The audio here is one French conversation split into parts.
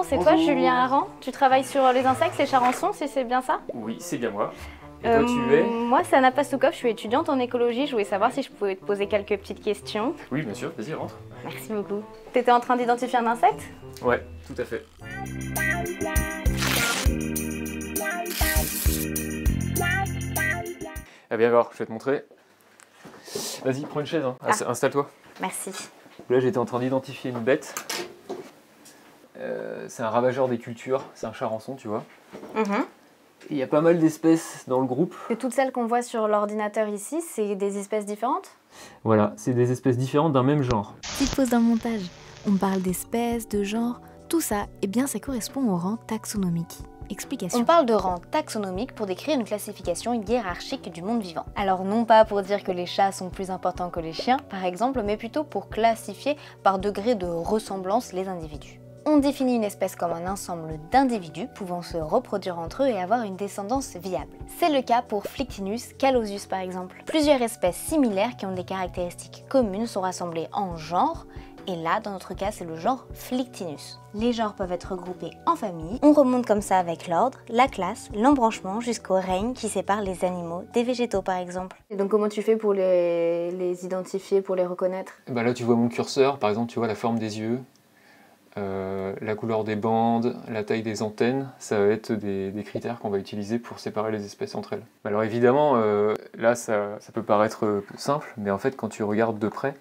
c'est toi Julien Aran. Tu travailles sur les insectes, les charançons, si c'est bien ça? Oui, c'est bien moi. Et toi, tu es? Moi, c'est Anna Pastoukov, je suis étudiante en écologie. Je voulais savoir si je pouvais te poser quelques petites questions. Oui, bien sûr, vas-y, rentre. Merci beaucoup. T'étais en train d'identifier un insecte? Ouais, tout à fait. Ah bien alors, je vais te montrer. Vas-y, prends une chaise, hein. Installe-toi. Merci. Là, j'étais en train d'identifier une bête. C'est un ravageur des cultures, c'est un charançon, tu vois. Il y a pas mal d'espèces dans le groupe. Et toutes celles qu'on voit sur l'ordinateur ici, c'est des espèces différentes? Voilà, c'est des espèces différentes d'un même genre. Petite pause dans le montage. On parle d'espèces, de genres, tout ça, eh bien ça correspond au rang taxonomique. Explication. On parle de rang taxonomique pour décrire une classification hiérarchique du monde vivant. Alors non pas pour dire que les chats sont plus importants que les chiens, par exemple, mais plutôt pour classifier par degré de ressemblance les individus. On définit une espèce comme un ensemble d'individus pouvant se reproduire entre eux et avoir une descendance viable. C'est le cas pour Flictinus calosus par exemple. Plusieurs espèces similaires qui ont des caractéristiques communes sont rassemblées en genres, et là, dans notre cas, c'est le genre Flictinus. Les genres peuvent être regroupés en familles. On remonte comme ça avec l'ordre, la classe, l'embranchement jusqu'au règne qui sépare les animaux des végétaux par exemple. Et donc comment tu fais pour les identifier, pour les reconnaître? Bah là, tu vois mon curseur, par exemple, tu vois la forme des yeux, la couleur des bandes, la taille des antennes, ça va être des critères qu'on va utiliser pour séparer les espèces entre elles. Alors évidemment, là, ça peut paraître simple, mais en fait, quand tu regardes de près,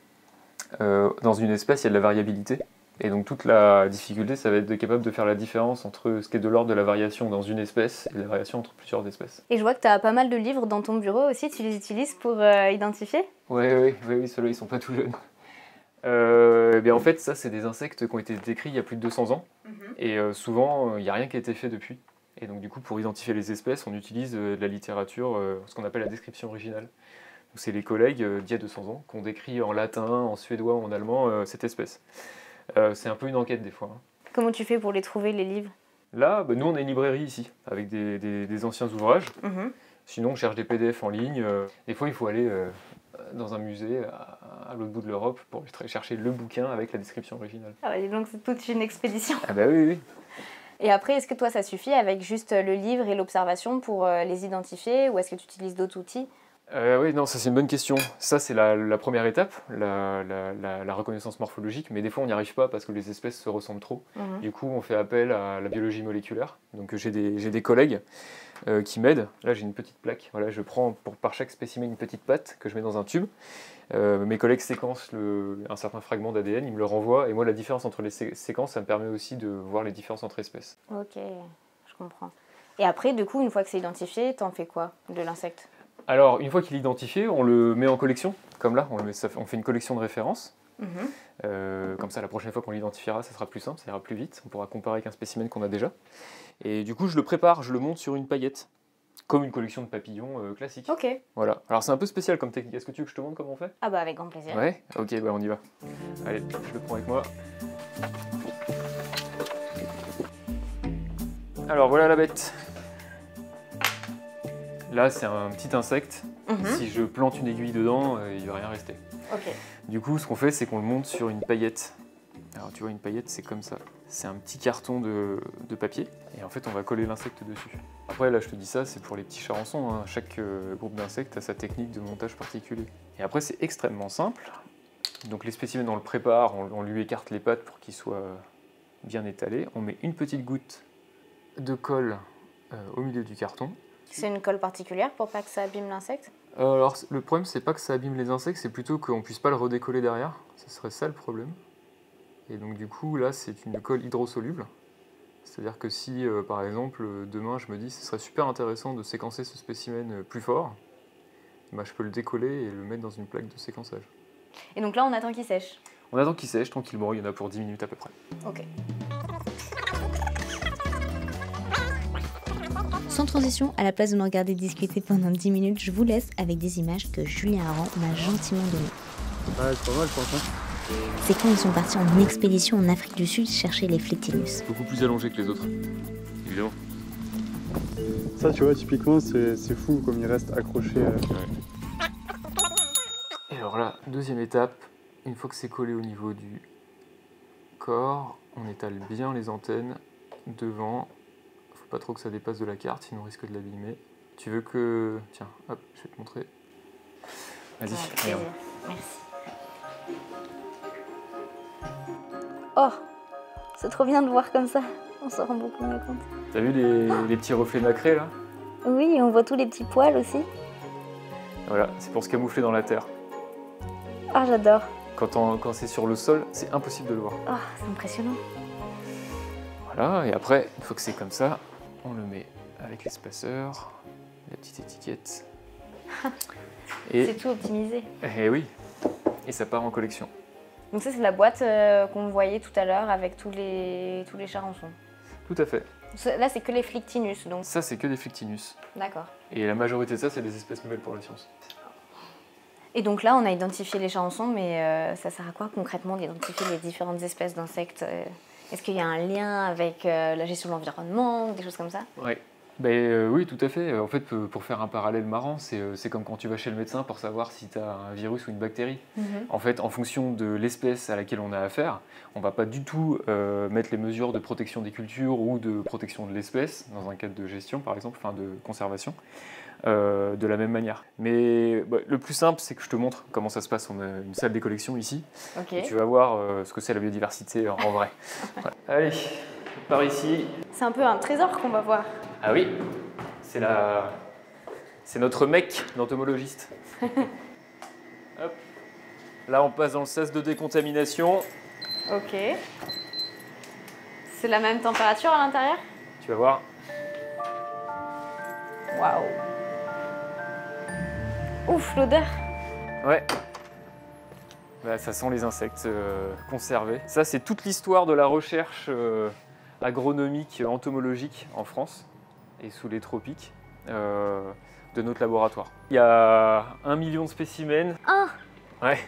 dans une espèce, il y a de la variabilité. Et donc toute la difficulté, ça va être de capable de faire la différence entre ce qui est de l'ordre de la variation dans une espèce et la variation entre plusieurs espèces. Et je vois que tu as pas mal de livres dans ton bureau aussi, tu les utilises pour identifier? Oui, ceux-là, ils sont pas tout jeunes. En fait, ça, c'est des insectes qui ont été décrits il y a plus de 200 ans. Et souvent, il n'y a rien qui a été fait depuis. Et donc du coup, pour identifier les espèces, on utilise de la littérature, ce qu'on appelle la description originale. C'est les collègues d'il y a 200 ans qui ont décrit en latin, en suédois, en allemand cette espèce. C'est un peu une enquête des fois. Comment tu fais pour les trouver, les livres? Là, nous on a une librairie ici, avec des anciens ouvrages. Sinon on cherche des PDF en ligne. Des fois il faut aller dans un musée à l'autre bout de l'Europe pour chercher le bouquin avec la description originale. Ah ouais, donc c'est toute une expédition. Ah bah oui. Et après, est-ce que toi ça suffit avec juste le livre et l'observation pour les identifier, ou est-ce que tu utilises d'autres outils? Oui, non, ça c'est une bonne question. Ça c'est la première étape, la reconnaissance morphologique, mais des fois on n'y arrive pas parce que les espèces se ressemblent trop. Du coup on fait appel à la biologie moléculaire. Donc j'ai des collègues qui m'aident. Là j'ai une petite plaque, voilà, je prends par chaque spécimen une petite patte que je mets dans un tube. Mes collègues séquencent un certain fragment d'ADN, ils me le renvoient, et moi la différence entre les séquences, ça me permet aussi de voir les différences entre espèces. Ok, je comprends. Et après, du coup, une fois que c'est identifié, t'en fais quoi de l'insecte? Alors, une fois qu'il est identifié, on le met en collection, comme là, on fait une collection de références. Comme ça, la prochaine fois qu'on l'identifiera, ça sera plus simple, ça ira plus vite, on pourra comparer avec un spécimen qu'on a déjà. Et du coup, je le prépare, je le monte sur une paillette, comme une collection de papillons classique. Ok. Voilà. Alors, c'est un peu spécial comme technique. Est-ce que tu veux que je te montre comment on fait? Ah bah avec grand plaisir. Ouais. Ok, bah on y va. Allez, je le prends avec moi. Alors, voilà la bête. Là, c'est un petit insecte. Si je plante une aiguille dedans, il ne va rien rester. Ok. Du coup, ce qu'on fait, c'est qu'on le monte sur une paillette. Alors, tu vois, une paillette, c'est comme ça. C'est un petit carton de papier. Et en fait, on va coller l'insecte dessus. Après, là, je te dis ça, c'est pour les petits charançons. Hein. Chaque groupe d'insectes a sa technique de montage particulier. Et après, c'est extrêmement simple. Donc, les spécimens, on le prépare, on lui écarte les pattes pour qu'il soit bien étalé. On met une petite goutte de colle au milieu du carton. C'est une colle particulière pour pas que ça abîme l'insecte? Alors, le problème, c'est pas que ça abîme les insectes, c'est plutôt qu'on puisse pas le redécoller derrière. Ce serait ça le problème. Et donc, du coup, là, c'est une colle hydrosoluble. C'est-à-dire que si, par exemple, demain, je me dis ce serait super intéressant de séquencer ce spécimen plus fort, bah, je peux le décoller et le mettre dans une plaque de séquençage. Et donc là, on attend qu'il sèche? On attend qu'il sèche tranquillement, il y en a pour 10 minutes à peu près. Ok. Sans transition, à la place de nous regarder discuter pendant 10 minutes, je vous laisse avec des images que Julien Aran m'a gentiment données. Ouais, c'est pas mal, je pense. C'est quand ils sont partis en expédition en Afrique du Sud chercher les Flictinus. Beaucoup plus allongé que les autres, évidemment. Ça, tu vois, typiquement, c'est fou comme il reste accroché. Et alors là, deuxième étape, une fois que c'est collé au niveau du corps, on étale bien les antennes devant. Faut pas trop que ça dépasse de la carte, sinon on risque de l'abîmer. Tu veux que... Tiens, hop, je vais te montrer. Vas-y, regarde. Merci. Oh, c'est trop bien de voir comme ça. On s'en rend beaucoup mieux compte. T'as vu les petits reflets nacrés là? Oui, on voit tous les petits poils aussi. Voilà, c'est pour se camoufler dans la terre. Ah, j'adore. Quand c'est sur le sol, c'est impossible de le voir. Oh, c'est impressionnant. Voilà, et après, une fois que c'est comme ça, on le met avec l'espaceur, la petite étiquette. C'est tout optimisé. Et oui, et ça part en collection. Donc ça, c'est la boîte qu'on voyait tout à l'heure avec tous les charançons. Tout à fait. Là, c'est que les Flictinus, donc. Ça, c'est que des Flictinus. D'accord. Et la majorité de ça, c'est des espèces nouvelles pour la science. Et donc là, on a identifié les charançons, mais ça sert à quoi concrètement d'identifier les différentes espèces d'insectes? Est-ce qu'il y a un lien avec la gestion de l'environnement, des choses comme ça? Ouais. Oui, tout à fait. En fait, pour faire un parallèle marrant, c'est comme quand tu vas chez le médecin pour savoir si tu as un virus ou une bactérie. En fait, en fonction de l'espèce à laquelle on a affaire, on ne va pas du tout mettre les mesures de protection des cultures ou de protection de l'espèce, dans un cadre de gestion par exemple, enfin de conservation, de la même manière. Mais le plus simple, c'est que je te montre comment ça se passe. On a une salle des collections ici. Ok. Et tu vas voir ce que c'est la biodiversité en vrai. Voilà. Allez, par ici. C'est un peu un trésor qu'on va voir. Ah oui, c'est notre mec d'entomologiste. Hop. Là, on passe dans le sas de décontamination. Ok. C'est la même température à l'intérieur? Tu vas voir. Waouh. Ouf, l'odeur. Ouais. Ça sent les insectes conservés. Ça, c'est toute l'histoire de la recherche agronomique, entomologique en France et sous les tropiques de notre laboratoire. Il y a 1 million de spécimens. Ouais.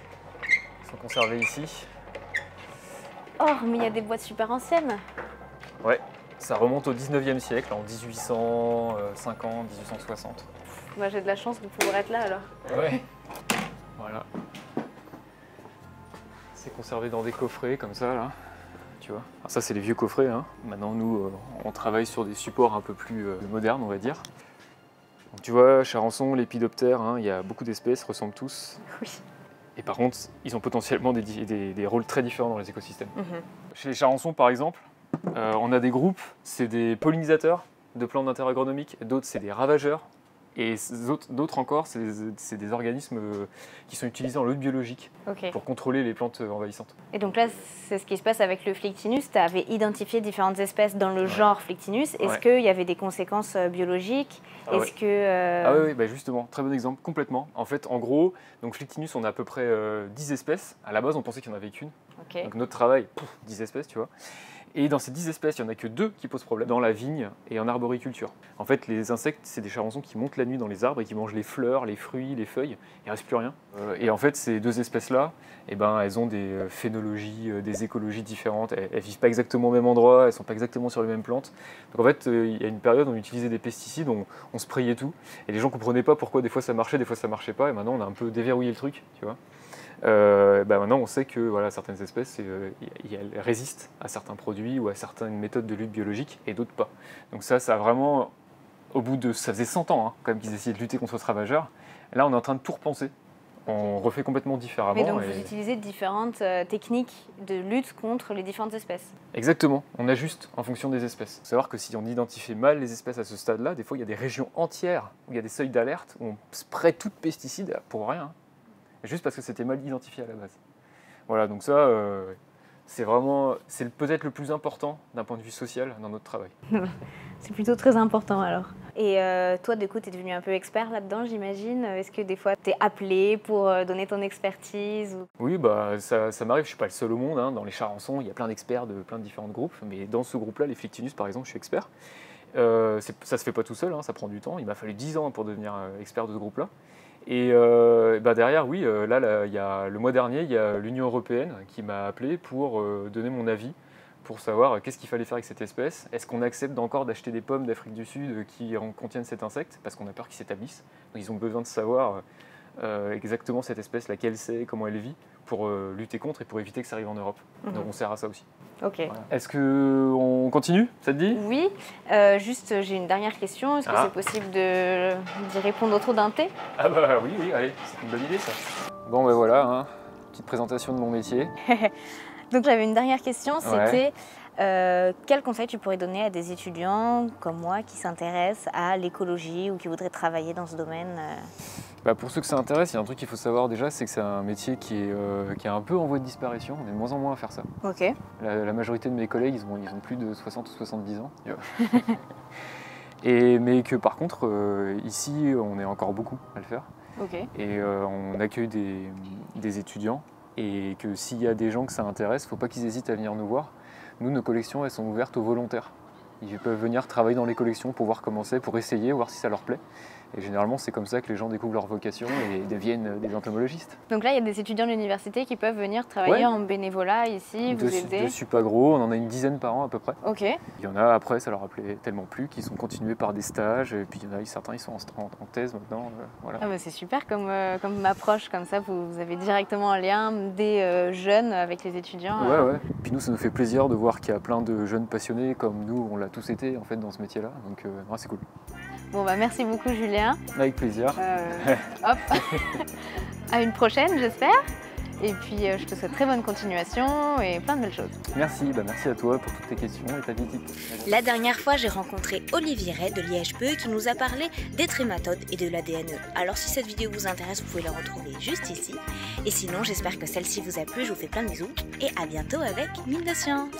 Ils sont conservés ici. Oh, mais il y a des boîtes super anciennes. Ouais. Ça remonte au 19e siècle, en 1850, 1860. Moi, j'ai de la chance de pouvoir être là alors. Ouais. Voilà. C'est conservé dans des coffrets comme ça, là. Tu vois. Alors ça, c'est les vieux coffrets. Hein. Maintenant, nous, on travaille sur des supports un peu plus modernes, on va dire. Donc, tu vois, charançon, lépidoptère, hein, il y a beaucoup d'espèces, ressemblent tous. Oui. Et par contre, ils ont potentiellement des rôles très différents dans les écosystèmes. Chez les charançons, par exemple, on a des groupes, c'est des pollinisateurs de plantes d'intérêt agronomique, d'autres, c'est des ravageurs. Et d'autres encore, c'est des organismes qui sont utilisés en lutte biologique pour contrôler les plantes envahissantes. Et donc là, c'est ce qui se passe avec le Flictinus. Tu avais identifié différentes espèces dans le genre Flictinus. Est-ce qu'il y avait des conséquences biologiques? Ah oui, justement, très bon exemple, complètement. En fait, en gros, donc Flictinus, on a à peu près 10 espèces. À la base, on pensait qu'il n'y en avait qu'une. Donc notre travail, 10 espèces, tu vois. Et dans ces 10 espèces, il n'y en a que 2 qui posent problème, dans la vigne et en arboriculture. En fait, les insectes, c'est des charançons qui montent la nuit dans les arbres et qui mangent les fleurs, les fruits, les feuilles. Il ne reste plus rien. Et en fait, ces 2 espèces-là, elles ont des phénologies, des écologies différentes. Elles ne vivent pas exactement au même endroit, elles ne sont pas exactement sur les mêmes plantes. Donc en fait, il y a une période où on utilisait des pesticides, on sprayait tout. Et les gens ne comprenaient pas pourquoi des fois ça marchait, des fois ça ne marchait pas. Et maintenant, on a un peu déverrouillé le truc, tu vois. Maintenant, on sait que voilà, certaines espèces elles résistent à certains produits ou à certaines méthodes de lutte biologique et d'autres pas. Donc ça a vraiment, ça faisait 100 ans quand même qu'ils essayaient de lutter contre ce ravageur. Là, on est en train de tout repenser. On refait complètement différemment. Mais donc vous utilisez différentes techniques de lutte contre les différentes espèces? Exactement, on ajuste en fonction des espèces. Il faut savoir que si on identifie mal les espèces à ce stade-là, des fois il y a des régions entières où il y a des seuils d'alerte où on spraye tout de pesticides pour rien. Juste parce que c'était mal identifié à la base. Voilà, donc ça, c'est peut-être le plus important d'un point de vue social dans notre travail. C'est plutôt très important alors. Et toi, du coup, tu es devenu un peu expert là-dedans, j'imagine. Est-ce que des fois, tu es appelé pour donner ton expertise Oui, ça m'arrive. Je ne suis pas le seul au monde. Hein. Dans les charançons, il y a plein d'experts de plein de différents groupes. Mais dans ce groupe-là, les Flictinus, par exemple, je suis expert. Ça ne se fait pas tout seul, hein, ça prend du temps. Il m'a fallu 10 ans pour devenir expert de ce groupe-là. Et derrière, oui, le mois dernier, il y a l'Union européenne qui m'a appelé pour donner mon avis, pour savoir qu'est-ce qu'il fallait faire avec cette espèce. Est-ce qu'on accepte encore d'acheter des pommes d'Afrique du Sud qui contiennent cet insecte, parce qu'on a peur qu'il s'établisse. Donc ils ont besoin de savoir exactement cette espèce, laquelle c'est, comment elle vit, pour lutter contre et pour éviter que ça arrive en Europe. Donc on sert à ça aussi. Ok. Voilà. Est-ce qu'on continue, ça te dit? Oui, juste j'ai une dernière question. Est-ce que c'est possible d'y répondre autour d'un thé? Ah bah oui, allez, c'est une bonne idée ça. Bon ben voilà, hein, petite présentation de mon métier. Donc j'avais une dernière question, c'était quel conseil tu pourrais donner à des étudiants comme moi qui s'intéressent à l'écologie ou qui voudraient travailler dans ce domaine? Bah pour ceux que ça intéresse, il y a un truc qu'il faut savoir déjà, c'est que c'est un métier qui est un peu en voie de disparition. On est de moins en moins à faire ça. Ok. La majorité de mes collègues, ils ont plus de 60 ou 70 ans. Mais que par contre, ici, on est encore beaucoup à le faire. Ok. Et on accueille des étudiants. Et que s'il y a des gens que ça intéresse, il ne faut pas qu'ils hésitent à venir nous voir. Nous, nos collections, elles sont ouvertes aux volontaires. Ils peuvent venir travailler dans les collections pour voir comment c'est, pour essayer, voir si ça leur plaît. Et généralement, c'est comme ça que les gens découvrent leur vocation et deviennent des entomologistes. Donc là, il y a des étudiants de l'université qui peuvent venir travailler en bénévolat ici, vous aider? De Supagro, on en a une dizaine par an à peu près. Ok. Il y en a après, ça leur a plu tellement plu qu'ils sont continués par des stages. Et puis il y en a certains, ils sont en thèse maintenant. Voilà. Ah bah c'est super comme approche, comme ça vous avez directement un lien des jeunes avec les étudiants. Ouais. Puis nous, ça nous fait plaisir de voir qu'il y a plein de jeunes passionnés comme nous, on l'a tous été en fait dans ce métier-là. Donc c'est cool. Bon bah merci beaucoup Julien. Avec plaisir. Hop. À une prochaine j'espère. Et puis je te souhaite très bonne continuation et plein de belles choses. Merci, merci à toi pour toutes tes questions et ta visite. La dernière fois, j'ai rencontré Olivier Ray de l'IHPE qui nous a parlé des trématodes et de l'ADNE. Alors si cette vidéo vous intéresse, vous pouvez la retrouver juste ici. Et sinon, j'espère que celle-ci vous a plu, je vous fais plein de bisous et à bientôt avec Mine de Science.